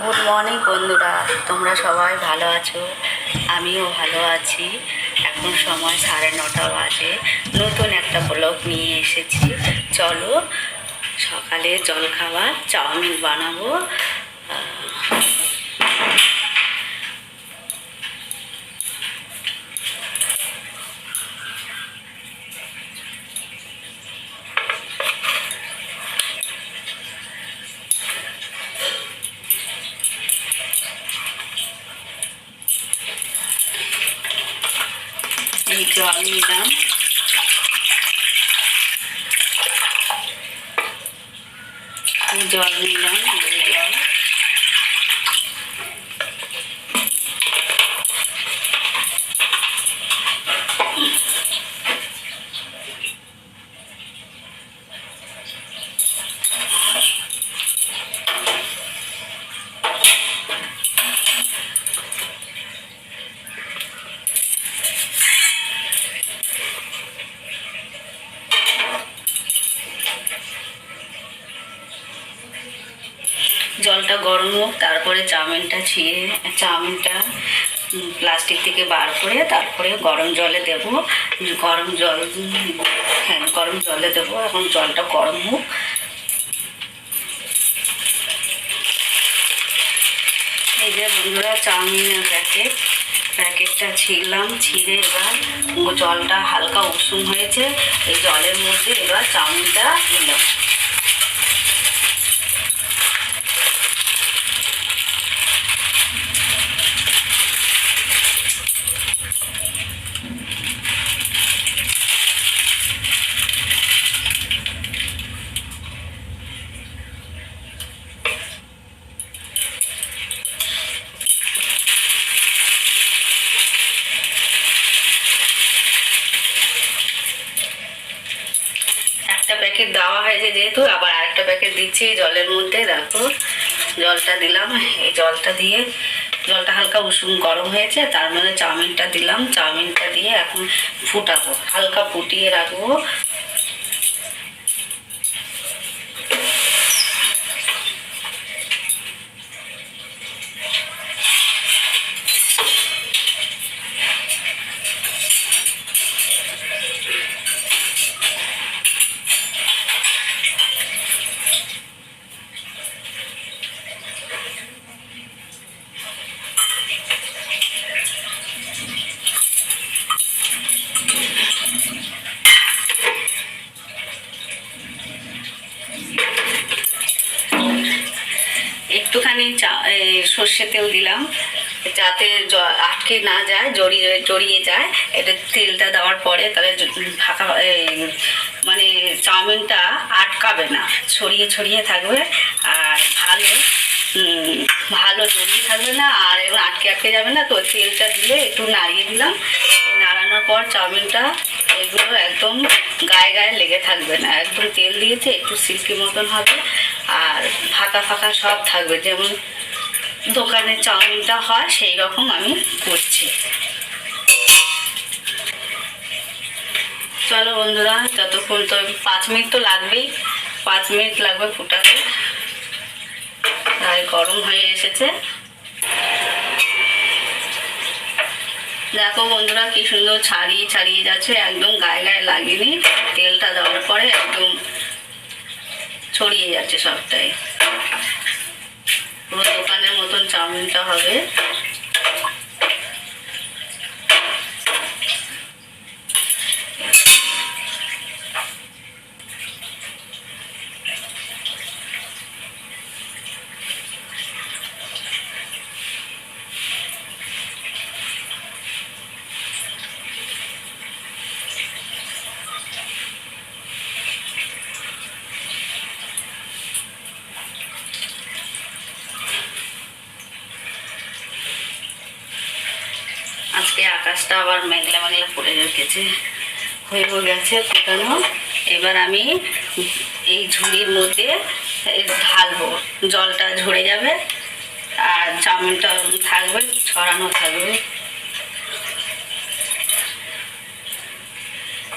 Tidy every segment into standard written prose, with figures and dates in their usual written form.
Good morning বন্ধুরা, তোমরা সবাই ভালো আছো? আমিও ভালো আছি। এখন সময় 9:30 বাজে। নতুন একটা ব্লগ নিয়ে এসেছি। চলো সকালে জলখাবার চাউমিন বানাবো। এই জল নিলাম, জল নিলাম, জল। জলটা গরম হোক, তারপরে চাউমিনটা প্লাস্টিক থেকে বার করে তারপরে গরম জলে দেবো। গরম জল, হ্যাঁ গরম জলে দেবো। এখন জলটা গরম হোক। এই যে বন্ধুরা, চাউমিনের প্যাকেটটা ছিঁড়লাম, ছিঁড়ে এবার জলটা হালকা উষুম হয়েছে। এই জলের মধ্যে এবার চাউমিনটা দিলাম। একটা প্যাকেট দেওয়া হয়েছে যেহেতু, আবার আরেকটা প্যাকেট দিচ্ছি জলের মধ্যে। দেখো জলটা দিলাম। এই জলটা দিয়ে, জলটা হালকা উষুম গরম হয়েছে, তার মধ্যে চাউমিনটা দিলাম। চাউমিনটা দিয়ে এখন ফুটাবো, হালকা ফুটিয়ে রাখবো। একটুখানি সর্ষে তেল দিলাম যাতে আটকে না যায়, জড়িয়ে যায়। এটা তেলটা দেওয়ার পরে তাহলে ফাঁকা মানে চাউমিনটা আটকাবে না, ছড়িয়ে ছড়িয়ে থাকবে আর ভালো জড়িয়ে থাকবে না, আর এবং আটকে যাবে না। তো তেলটা দিলে একটু নাড়িয়ে দিলাম। নাড়ানোর পর চাউমিনটা এগুলো একদম গায়ে গায়ে লেগে থাকবে না। একদম তেল দিয়েছে, একটু সিল্কি মতন হবে আর ফাঁকা ফাঁকা সব থাকবে, যেমন দোকানের চাউমিনটা হয় সেই রকম আমি করছি। চলো বন্ধুরা, যতক্ষণ তো 5 মিনিট তো লাগবেই, 5 মিনিট লাগবে ফুটাতে। তাই গরম হয়ে এসেছে। দেখো বন্ধুরা কি সুন্দর ছাড়িয়ে ছাড়িয়ে যাচ্ছে, একদম গায়ে গায়ে লাগেনি। তেলটা দেওয়ার পরে একদম ছড়িয়ে যাচ্ছে সবটাই। পুরো দোকানের মতন চাউমিনটা হবে। আজকে আকাশটা আবার মেঘলা মেঘলা করে রেখেছে, হয়ে গেছে ফুটানো। এবার আমি এই ঝুড়ির মধ্যে ঢালবো, জলটা ঝরে যাবে আর চাউমিনটা থাকবে, ছড়ানো থাকবে।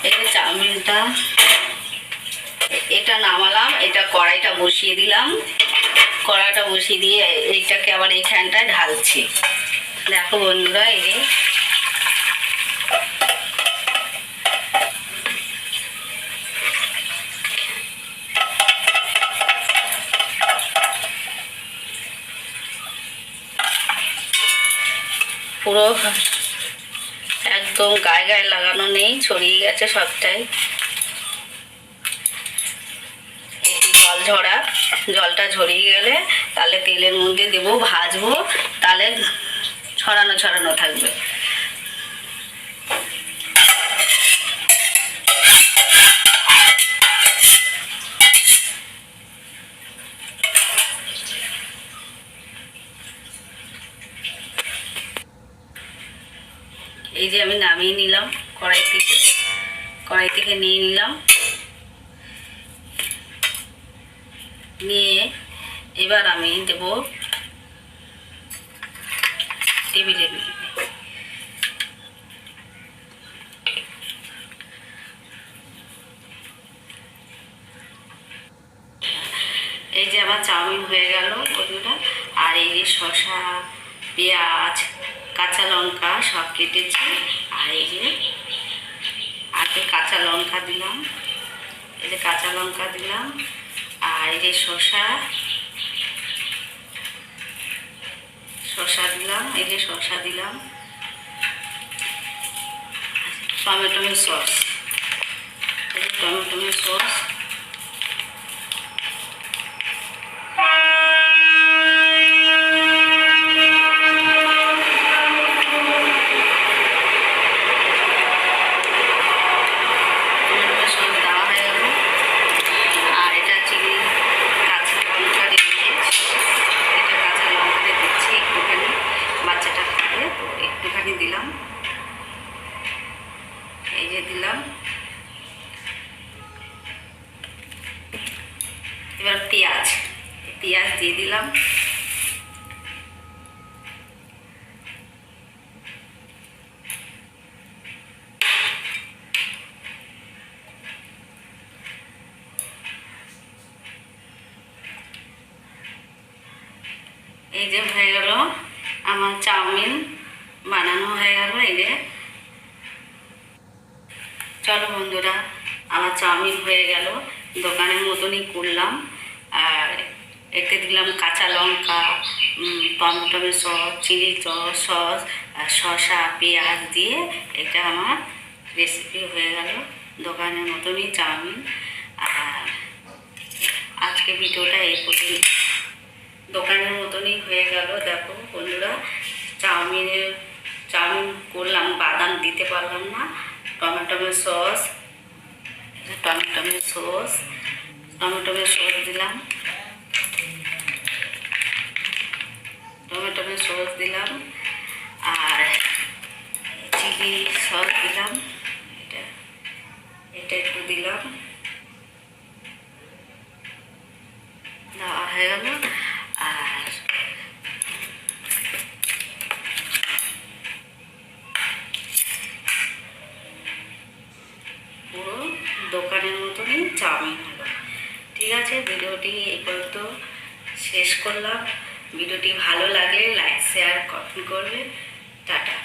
এই যে চাউমিনটা এটা নামালাম, এটা কড়াইটা বসিয়ে দিলাম। কড়াটা বসিয়ে দিয়ে এইটাকে আবার এইখানটায় ঢালছি। দেখো বন্ধুরা, এই যে পুরো একদম গায়ে গায়ে লাগানো নেই, ছড়িয়ে গেছে সবটাই। জল ঝরা, জলটা ঝরিয়ে গেলে তাহলে তেলের মধ্যে দেবো, ভাজবো, তাহলে ছড়ানো ছড়ানো থাকবে। এই যে আমি নামিয়ে নিলাম কড়াই থেকে নিয়ে নিলাম, নিয়ে এবার আমি দেব টেবিলে। এই যে আমার চাউমিন হয়ে গেল বন্ধুরা। আর এই যে শসা, পেঁয়াজ, কাঁচা লঙ্কা সব কেটেছি। আর এই যে আগে কাঁচা লঙ্কা দিলাম, এই যে কাঁচা লঙ্কা দিলাম। আর এই যে শসা দিলাম, এই যে শসা দিলাম। টমেটো সস, এই যে টমেটো সস। দিলাম, এই যে দিলাম। এবার পেঁয়াজ দিয়ে দিলাম। এই যে হয়ে গেল আমার চাউমিন বানানো হয়ে গেল। এই যে চলো বন্ধুরা, আমার চাউমিন হয়ে গেল, দোকানের মতনই করলাম। আর এতে দিলাম কাঁচা লঙ্কা, টমেটো সস, চিলি সস, শসা, পেঁয়াজ দিয়ে এটা আমার রেসিপি হয়ে গেল, দোকানের মতনই চাউমিন। আর আজকে ভিডিওটা এই পর্যন্ত, দোকানের মতনই হয়ে গেল। দেখো বন্ধুরা, চাউমিন করলাম, বাদাম দিতে পারলাম না। টমেটো সস দিলাম, আর চিলি সস দিলাম, এটা একটু দিলাম, দেওয়া হয়ে গেল। আর পুরো দোকানের মতনই চাউমিন হলো। ঠিক আছে, ভিডিওটি এই পর্যন্ত শেষ করলাম। ভিডিওটি ভালো লাগলে লাইক, শেয়ার, কমেন্ট করবে। টাটা।